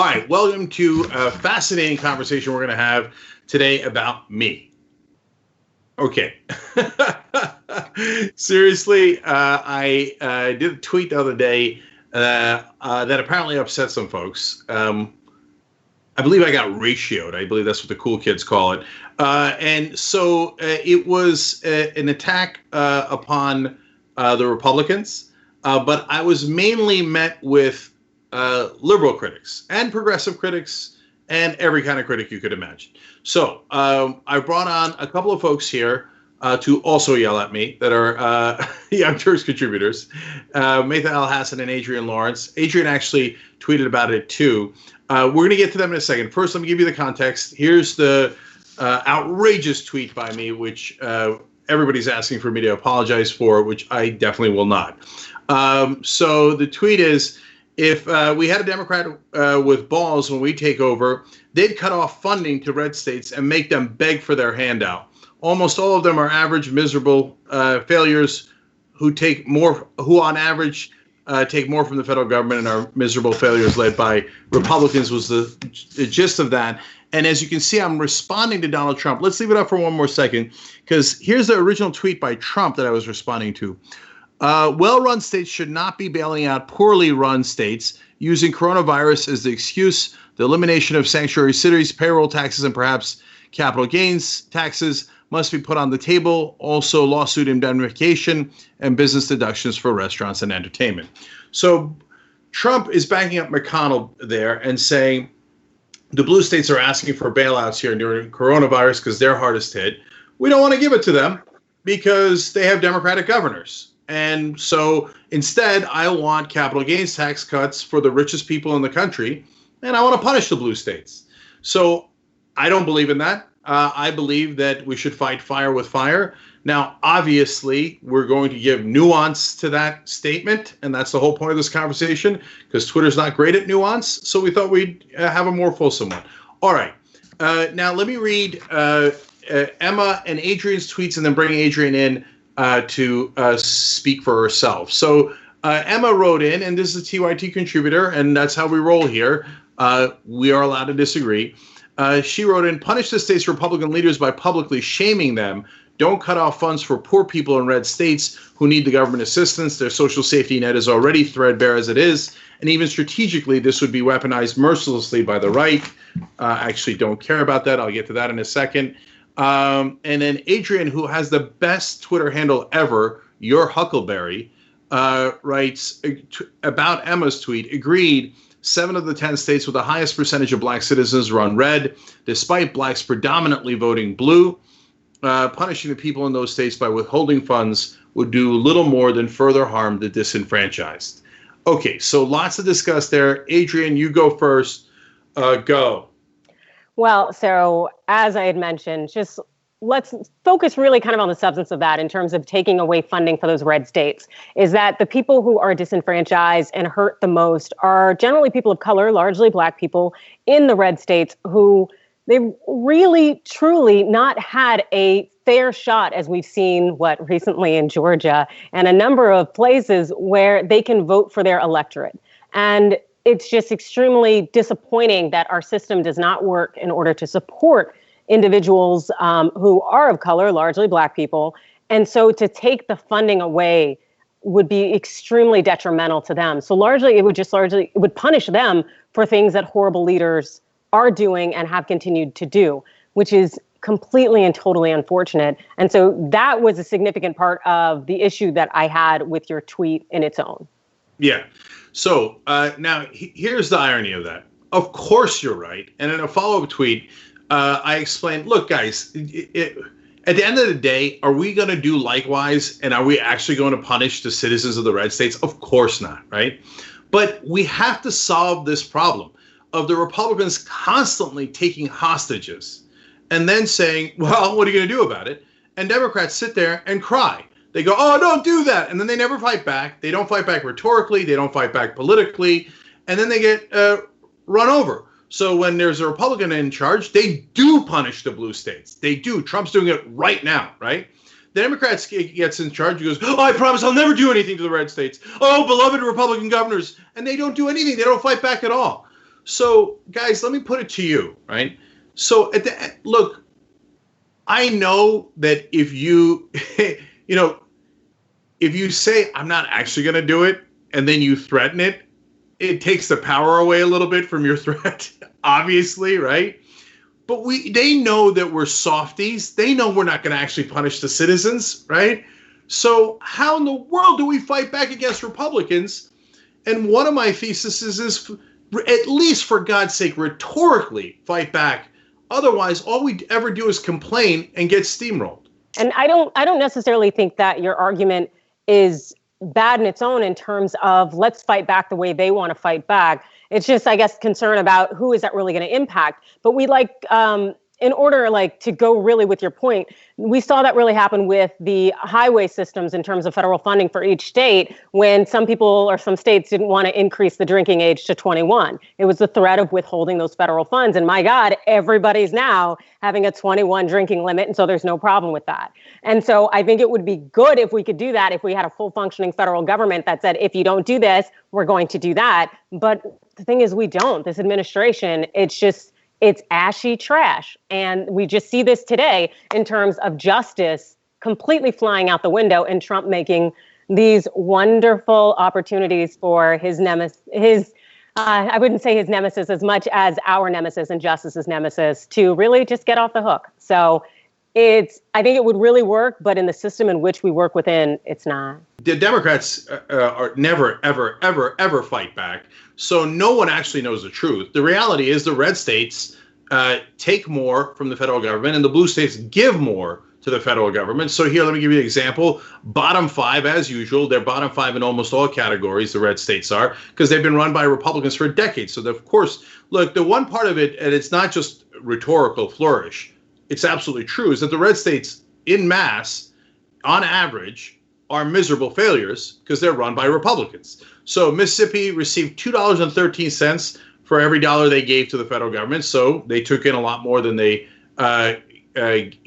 All right, welcome to a fascinating conversation we're going to have today about me. Okay. Seriously, I did a tweet the other day that apparently upset some folks. I believe I got ratioed. I believe that's what the cool kids call it. And so it was an attack upon the Republicans, but I was mainly met with liberal critics and progressive critics and every kind of critic you could imagine. So I brought on a couple of folks here to also yell at me that are Young Turks contributors, Maytha Alhassen and Adrienne Lawrence. Adrienne actually tweeted about it too. We're going to get to them in a second. First, let me give you the context. Here's the outrageous tweet by me, which everybody's asking for me to apologize for, which I definitely will not. So the tweet is, if we had a Democrat with balls when we take over, they'd cut off funding to red states and make them beg for their handout. Almost all of them are average, miserable failures who on average take more from the federal government and are miserable failures led by Republicans was the gist of that. And as you can see, I'm responding to Donald Trump. Let's leave it up for one more second, because here's the original tweet by Trump that I was responding to. Well-run states should not be bailing out poorly run states using coronavirus as the excuse. The elimination of sanctuary cities, payroll taxes, and perhaps capital gains taxes must be put on the table. Also, lawsuit indemnification and business deductions for restaurants and entertainment. So Trump is backing up McConnell there and saying the blue states are asking for bailouts here during coronavirus because they're hardest hit. We don't want to give it to them because they have Democratic governors. And so instead, I want capital gains tax cuts for the richest people in the country, and I want to punish the blue states. So I don't believe in that. I believe that we should fight fire with fire. Now, obviously, we're going to give nuance to that statement, and that's the whole point of this conversation, because Twitter's not great at nuance, so we thought we'd have a more fulsome one. All right. Now, let me read Emma and Adrienne's tweets and then bring Adrienne in to speak for herself. So Emma wrote in, and this is a TYT contributor, and that's how we roll here. We are allowed to disagree. She wrote in, punish the state's Republican leaders by publicly shaming them. Don't cut off funds for poor people in red states who need the government assistance. Their social safety net is already threadbare as it is. And even strategically, this would be weaponized mercilessly by the right. I actually don't care about that. I'll get to that in a second. And then Adrienne, who has the best Twitter handle ever, Your Huckleberry, writes about Emma's tweet, agreed, 7 of the 10 states with the highest percentage of black citizens run red, despite blacks predominantly voting blue. Punishing the people in those states by withholding funds would do little more than further harm the disenfranchised. Okay, so lots to discuss there. Adrienne, you go first. Go. Well, so as I had mentioned, just let's focus really kind of on the substance of that in terms of taking away funding for those red states, is that the people who are disenfranchised and hurt the most are generally people of color, largely black people in the red states who they've really, truly not had a fair shot, as we've seen, recently in Georgia and a number of places where they can vote for their electorate. And it's just extremely disappointing that our system does not work in order to support individuals who are of color, largely black people. And so to take the funding away would be extremely detrimental to them. So it would punish them for things that horrible leaders are doing and have continued to do, which is completely and totally unfortunate. And so that was a significant part of the issue that I had with your tweet in its own. Yeah. So now here's the irony of that. Of course you're right. And in a follow-up tweet, I explained, look, guys, at the end of the day, are we going to do likewise? And are we actually going to punish the citizens of the red states? Of course not, right? But we have to solve this problem of the Republicans constantly taking hostages and then saying, well, what are you going to do about it? And Democrats sit there and cry. They go, oh, don't do that. And then they never fight back. They don't fight back rhetorically. They don't fight back politically. And then they get run over. So when there's a Republican in charge, they do punish the blue states. They do. Trump's doing it right now, right? The Democrats gets in charge. He goes, oh, I promise I'll never do anything to the red states. Oh, beloved Republican governors. And they don't do anything. They don't fight back at all. So, guys, let me put it to you, right? So, look, I know that if you, you know, if you say, I'm not actually going to do it, and then you threaten it, it takes the power away a little bit from your threat, obviously, right? But they know that we're softies. They know we're not going to actually punish the citizens, right? So how in the world do we fight back against Republicans? And one of my theses is at least, for God's sake, rhetorically fight back. Otherwise, all we ever do is complain and get steamrolled. And I don't necessarily think that your argument is bad in its own in terms of let's fight back the way they want to fight back. It's just, I guess, concern about who is that really going to impact. But we in order to go really with your point, we saw that really happen with the highway systems in terms of federal funding for each state when some people or some states didn't want to increase the drinking age to 21. It was the threat of withholding those federal funds. And my God, everybody's now having a 21 drinking limit. And so there's no problem with that. And so I think it would be good if we could do that, if we had a full functioning federal government that said, if you don't do this, we're going to do that. But the thing is, we don't. This administration, it's ashy trash. And we just see this today in terms of justice completely flying out the window and Trump making these wonderful opportunities for his nemesis, I wouldn't say his nemesis as much as our nemesis and justice's nemesis to really just get off the hook. So I think it would really work, but in the system in which we work within, it's not. The Democrats are never, ever, ever, ever fight back. So no one actually knows the truth. The reality is the red states take more from the federal government and the blue states give more to the federal government. So here, let me give you an example. Bottom five, as usual, they're bottom five in almost all categories, the red states are, because they've been run by Republicans for decades. So, of course, look, the one part of it, and it's not just rhetorical flourish, it's absolutely true, is that the red states, en masse, on average, are miserable failures because they're run by Republicans. So Mississippi received $2.13 for every dollar they gave to the federal government. So they took in a lot more than they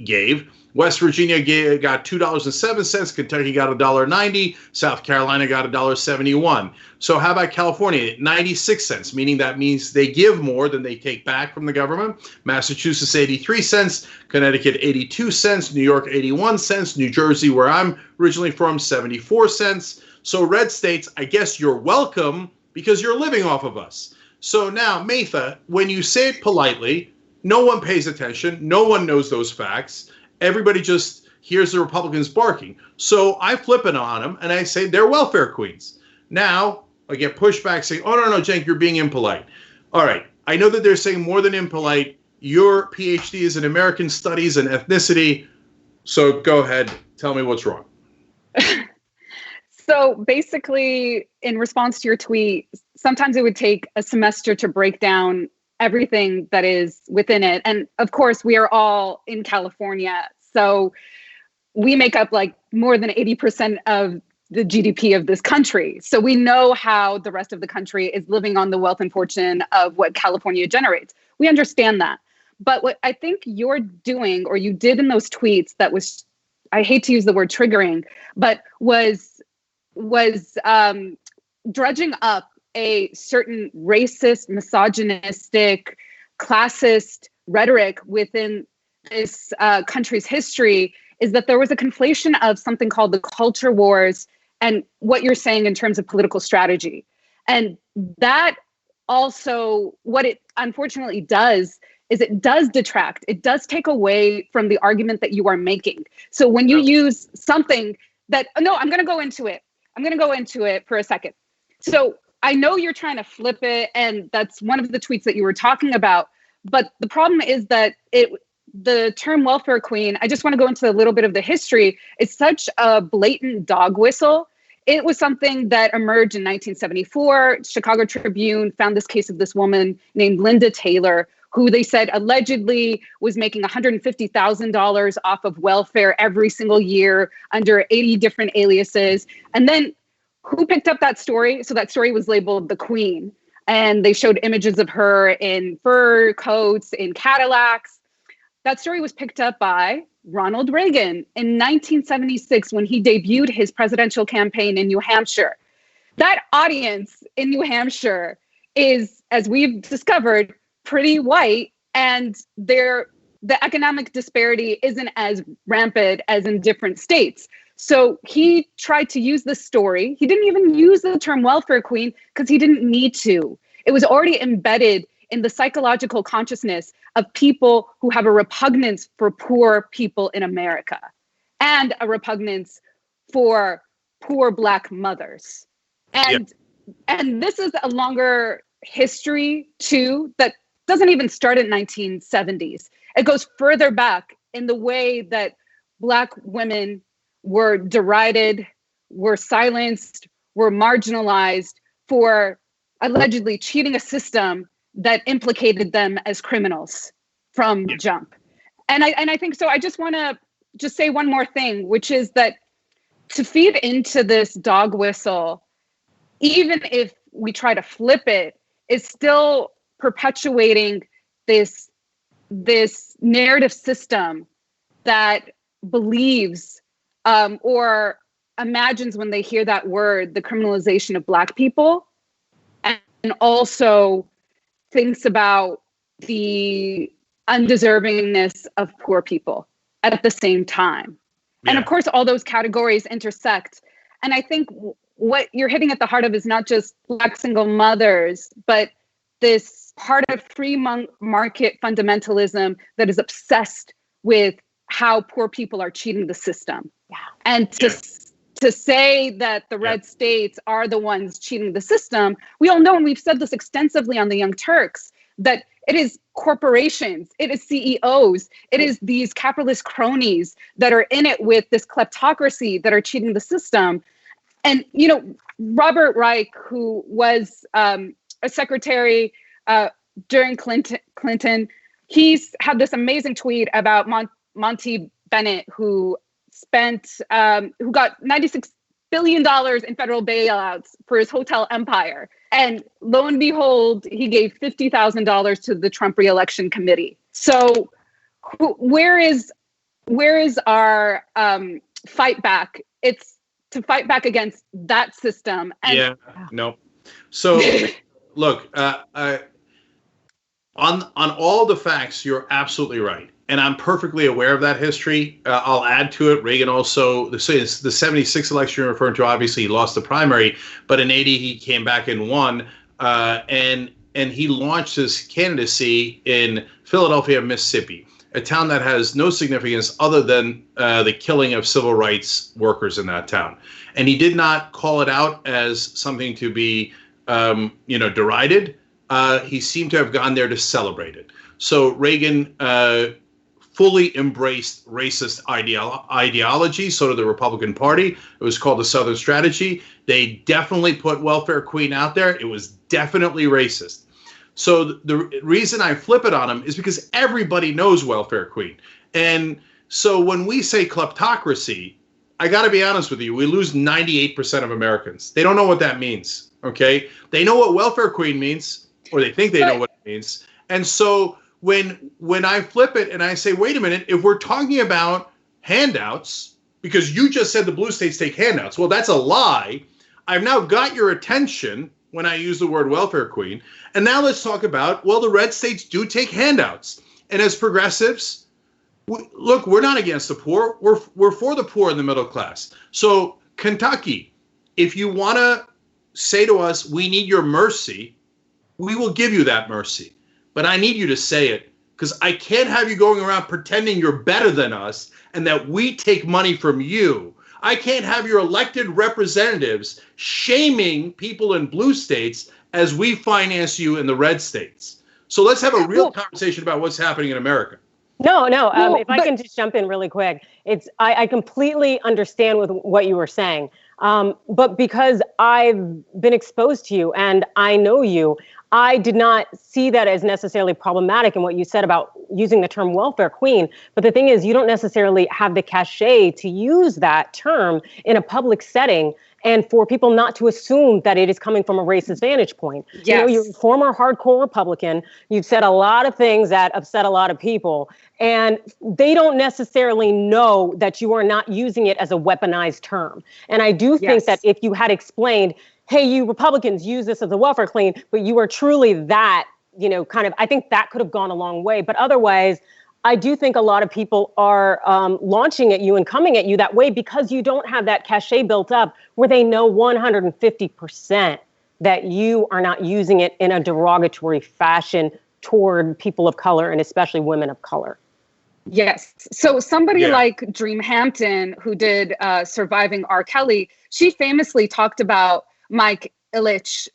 gave. West Virginia got $2.07. Kentucky got $1.90. South Carolina got $1.71. So how about California? 96 cents, meaning that means they give more than they take back from the government. Massachusetts, 83 cents. Connecticut, 82 cents. New York, 81 cents. New Jersey, where I'm originally from, 74 cents. So red states, I guess you're welcome because you're living off of us. So now, Maytha, when you say it politely, no one pays attention. No one knows those facts. Everybody just hears the Republicans barking. So I flip it on them and I say they're welfare queens. Now I get pushback saying, oh, no, Cenk, you're being impolite. All right. I know that they're saying more than impolite. Your PhD is in American studies and ethnicity. So go ahead. Tell me what's wrong. So basically, in response to your tweet, sometimes it would take a semester to break down everything that is within it. And of course, we are all in California. So we make up more than 80% of the GDP of this country. So we know how the rest of the country is living on the wealth and fortune of what California generates. We understand that. But what I think you're doing, or you did in those tweets that was, I hate to use the word triggering, but was dredging up a certain racist, misogynistic, classist rhetoric within this country's history, is that there was a conflation of something called the culture wars and what you're saying in terms of political strategy. And that also, what it unfortunately does is it does detract. It does take away from the argument that you are making. So when you use something that, no, I'm going to go into it. I'm going to go into it for a second. So I know you're trying to flip it, and that's one of the tweets that you were talking about. But the problem is that the term welfare queen, I just want to go into a little bit of the history. It's such a blatant dog whistle. It was something that emerged in 1974. Chicago Tribune found this case of this woman named Linda Taylor, who they said allegedly was making $150,000 off of welfare every single year under 80 different aliases. And then who picked up that story? So that story was labeled The Queen. And they showed images of her in fur coats, in Cadillacs. That story was picked up by Ronald Reagan in 1976 when he debuted his presidential campaign in New Hampshire. That audience in New Hampshire is, as we've discovered, pretty white, and the economic disparity isn't as rampant as in different states. So he tried to use this story. He didn't even use the term welfare queen because he didn't need to. It was already embedded in the psychological consciousness of people who have a repugnance for poor people in America and a repugnance for poor Black mothers. And this is a longer history too that doesn't even start in 1970s. It goes further back in the way that Black women were derided, were silenced, were marginalized for allegedly cheating a system that implicated them as criminals from jump. And I think so. I just want to just say one more thing, which is that to feed into this dog whistle, even if we try to flip it, is still perpetuating this narrative system that believes or imagines, when they hear that word, the criminalization of Black people, and also thinks about the undeservingness of poor people at the same time. Yeah. And of course, all those categories intersect. And I think what you're hitting at the heart of is not just Black single mothers, but this part of free market fundamentalism that is obsessed with how poor people are cheating the system. Yeah. And to say that the red states are the ones cheating the system, we all know, and we've said this extensively on the Young Turks, that it is corporations, it is CEOs, it is these capitalist cronies that are in it with this kleptocracy that are cheating the system. And, you know, Robert Reich, who was a secretary during Clinton, he's had this amazing tweet about Monty Bennett, who got $96 billion in federal bailouts for his hotel empire. And lo and behold, he gave $50,000 to the Trump reelection committee. So where is our fight back? It's to fight back against that system. And So look, on all the facts, you're absolutely right. And I'm perfectly aware of that history. I'll add to it. Reagan also, the 76 election you're referring to, obviously he lost the primary, but in 80 he came back and won. And he launched his candidacy in Philadelphia, Mississippi, a town that has no significance other than the killing of civil rights workers in that town. And he did not call it out as something to be, derided. He seemed to have gone there to celebrate it. So Reagan fully embraced racist ideology, so did the Republican Party. It was called the Southern Strategy. They definitely put welfare queen out there. It was definitely racist. So the reason I flip it on him is because everybody knows welfare queen. And so when we say kleptocracy, I got to be honest with you, we lose 98% of Americans. They don't know what that means, okay? They know what welfare queen means, or they think they know what it means. And so when I flip it and I say, wait a minute, if we're talking about handouts, because you just said the blue states take handouts, well, that's a lie. I've now got your attention when I use the word welfare queen. And now let's talk about, well, the red states do take handouts. And as progressives, look, we're not against the poor. We're for the poor and the middle class. So Kentucky, if you want to say to us, we need your mercy, we will give you that mercy. But I need you to say it, because I can't have you going around pretending you're better than us and that we take money from you. I can't have your elected representatives shaming people in blue states as we finance you in the red states. So let's have a real conversation about what's happening in America. No. If I can just jump in really quick, I completely understand with what you were saying. But because I've been exposed to you and I know you, I did not see that as necessarily problematic in what you said about using the term welfare queen. But the thing is, you don't necessarily have the cachet to use that term in a public setting and for people not to assume that it is coming from a racist vantage point. Yes. You know, you're a former hardcore Republican. You've said a lot of things that upset a lot of people, and they don't necessarily know that you are not using it as a weaponized term. And I do think that if you had explained, hey, you Republicans use this as a welfare clean, but you are truly that, kind of, I think that could have gone a long way. But otherwise, I do think a lot of people are launching at you and coming at you that way because you don't have that cachet built up where they know 150% that you are not using it in a derogatory fashion toward people of color and especially women of color. Yes. So somebody like Dream Hampton, who did Surviving R. Kelly, she famously talked about Mike Ilitch,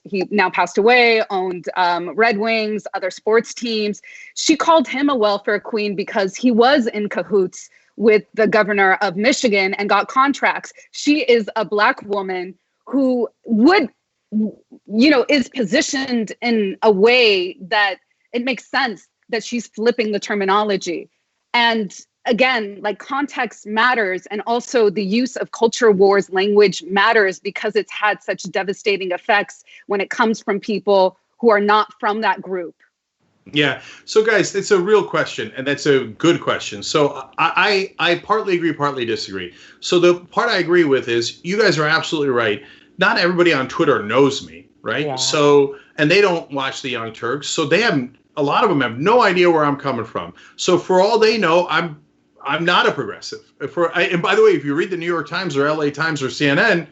he now passed away, owned Red Wings, other sports teams. She called him a welfare queen because he was in cahoots with the governor of Michigan and got contracts. She is a Black woman who is positioned in a way that it makes sense that she's flipping the terminology. And again, like, context matters. And also the use of culture wars language matters because it's had such devastating effects when it comes from people who are not from that group. Yeah. So guys, it's a real question, and that's a good question. So I partly agree, partly disagree. So the part I agree with is you guys are absolutely right. Not everybody on Twitter knows me, right? Yeah. So, and they don't watch the Young Turks. So a lot of them have no idea where I'm coming from. So for all they know, I'm not a progressive. And by the way, if you read the New York Times or LA Times or CNN,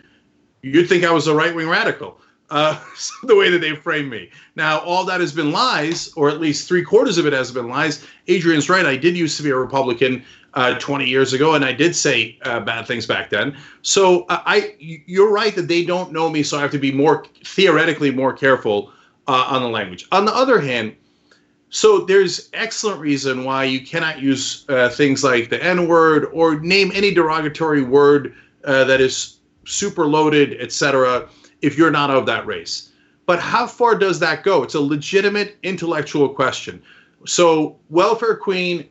you'd think I was a right-wing radical. The way that they frame me. Now, all that has been lies, or at least 3/4 of it has been lies. Adrienne's right. I did used to be a Republican 20 years ago, and I did say bad things back then. So you're right that they don't know me, so I have to be theoretically more careful on the language. On the other hand, so there's excellent reason why you cannot use things like the N-word or name any derogatory word that is super loaded, etc., if you're not of that race. But how far does that go? It's a legitimate intellectual question. So, welfare queen,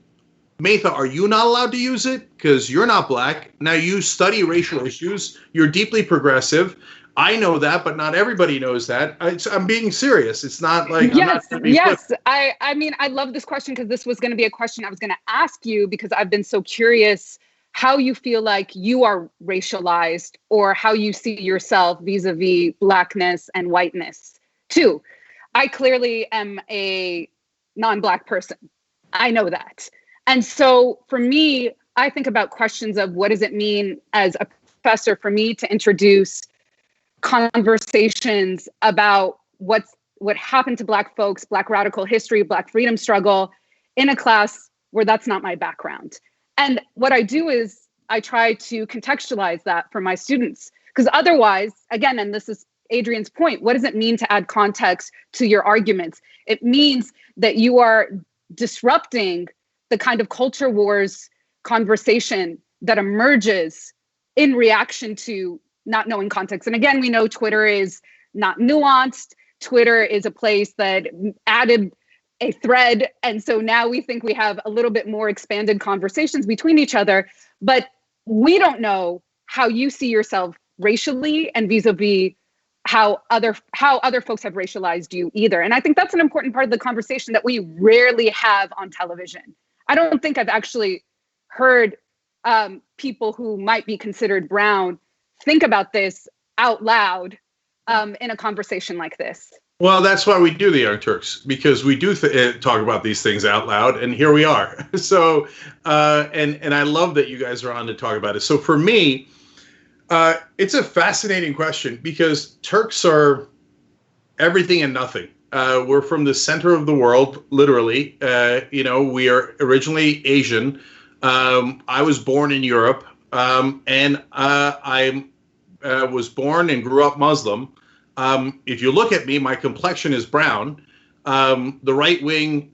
Maytha, are you not allowed to use it? Because you're not Black. Now, you study racial issues. You're deeply progressive. I know that, but not everybody knows that. I'm being serious. It's not like... Yes. I mean, I love this question because this was going to be a question I was going to ask you because I've been so curious how you feel like you are racialized or how you see yourself vis-a-vis Blackness and whiteness too. I clearly am a non-Black person. I know that. And so for me, I think about questions of what does it mean as a professor for me to introduce conversations about what happened to Black folks, Black radical history, Black freedom struggle in a class where that's not my background. And what I do is I try to contextualize that for my students, because otherwise, again, and this is Adrienne's point, what does it mean to add context to your arguments? It means that you are disrupting the kind of culture wars conversation that emerges in reaction to not knowing context. And again, we know Twitter is not nuanced. Twitter is a place that added a thread. And so now we think we have a little bit more expanded conversations between each other, but we don't know how you see yourself racially and vis-a-vis how other folks have racialized you either. And I think that's an important part of the conversation that we rarely have on television. I don't think I've actually heard people who might be considered brown think about this out loud in a conversation like this. Well, that's why we do the Young Turks, because we do talk about these things out loud, and here we are. So, and I love that you guys are on to talk about it. So for me, it's a fascinating question because Turks are everything and nothing. We're from the center of the world, literally. We are originally Asian. I was born in Europe, and I was born and grew up Muslim. If you look at me, my complexion is brown. The right wing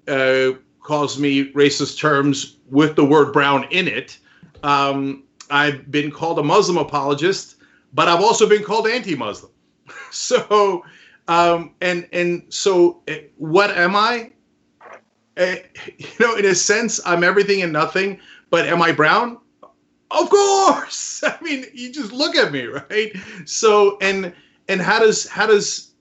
calls me racist terms with the word brown in it. I've been called a Muslim apologist, but I've also been called anti-Muslim. So, so what am I? In a sense, I'm everything and nothing, but am I brown? Of course. I mean, you just look at me, right? So, and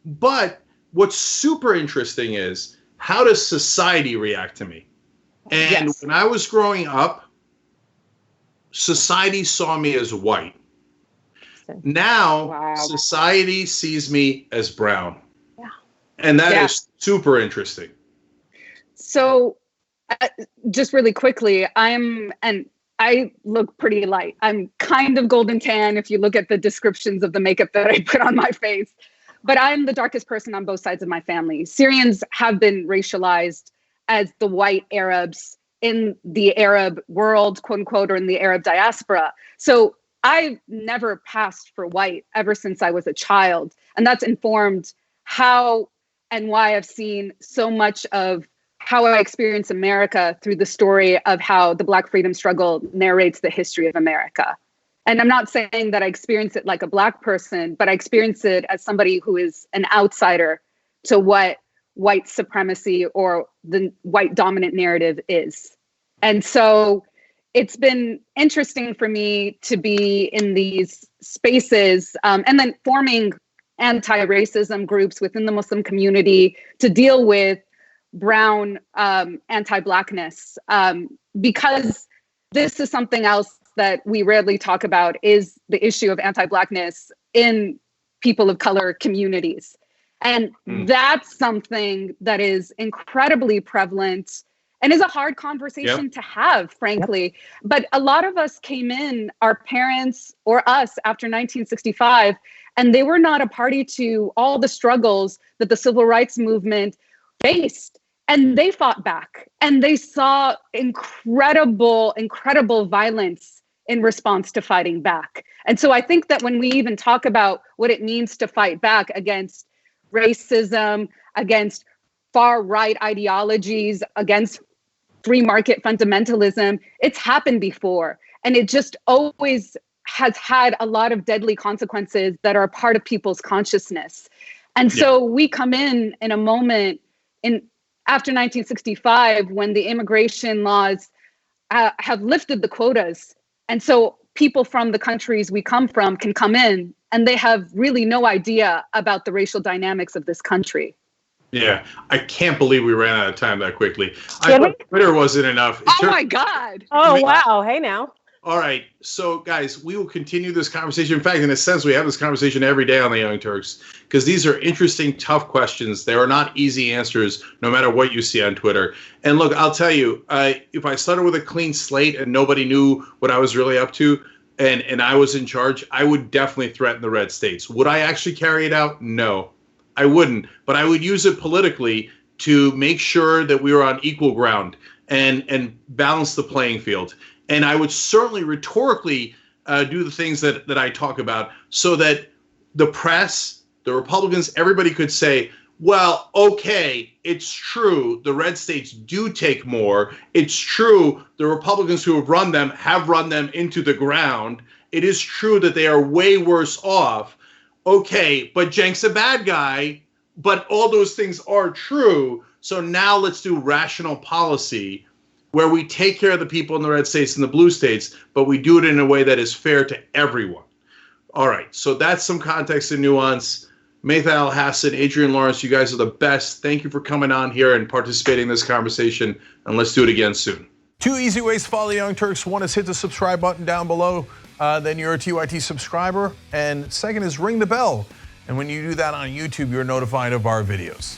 but what's super interesting is how does society react to me? And When I was growing up, society saw me as white. Interesting. Now society sees me as brown. Yeah. And that is super interesting. So just really quickly, I look pretty light. I'm kind of golden tan if you look at the descriptions of the makeup that I put on my face. But I'm the darkest person on both sides of my family. Syrians have been racialized as the white Arabs in the Arab world, quote unquote, or in the Arab diaspora. So I've never passed for white ever since I was a child. And that's informed how and why I've seen so much of how I experience America through the story of how the Black freedom struggle narrates the history of America. And I'm not saying that I experience it like a Black person, but I experience it as somebody who is an outsider to what white supremacy or the white dominant narrative is. And so it's been interesting for me to be in these spaces and then forming anti-racism groups within the Muslim community to deal with brown anti-Blackness, because this is something else that we rarely talk about, is the issue of anti-Blackness in people of color communities. And that's something that is incredibly prevalent and is a hard conversation to have, frankly. But a lot of us came in, our parents or us, after 1965, and they were not a party to all the struggles that the civil rights movement faced. And they fought back, and they saw incredible violence in response to fighting back. And so I think that when we even talk about what it means to fight back against racism, against far right ideologies, against free market fundamentalism, it's happened before. And it just always has had a lot of deadly consequences that are a part of people's consciousness. And so we come in a moment after 1965, when the immigration laws have lifted the quotas. And so people from the countries we come from can come in, and they have really no idea about the racial dynamics of this country. Yeah, I can't believe we ran out of time that quickly. I thought Twitter wasn't enough. My God. Oh, wow. Hey, now. All right. So, guys, we will continue this conversation. In fact, in a sense, we have this conversation every day on the Young Turks, because these are interesting, tough questions. They are not easy answers, no matter what you see on Twitter. And look, I'll tell you, if I started with a clean slate and nobody knew what I was really up to, and I was in charge, I would definitely threaten the red states. Would I actually carry it out? No, I wouldn't. But I would use it politically to make sure that we were on equal ground and balance the playing field. And I would certainly rhetorically do the things that I talk about, so that the press, the Republicans, everybody could say, well, okay, it's true, the red states do take more. It's true, the Republicans who have run them into the ground. It is true that they are way worse off. Okay, but Cenk's a bad guy, but all those things are true. So now let's do rational policy, where we take care of the people in the red states and the blue states, but we do it in a way that is fair to everyone. All right, so that's some context and nuance. Maytha Alhassen, Adrienne Lawrence, you guys are the best. Thank you for coming on here and participating in this conversation, and let's do it again soon. 2 easy ways to follow the Young Turks. One is hit the subscribe button down below, then you're a TWEETSTYT subscriber. And second is ring the bell. And when you do that on YouTube, you're notified of our videos.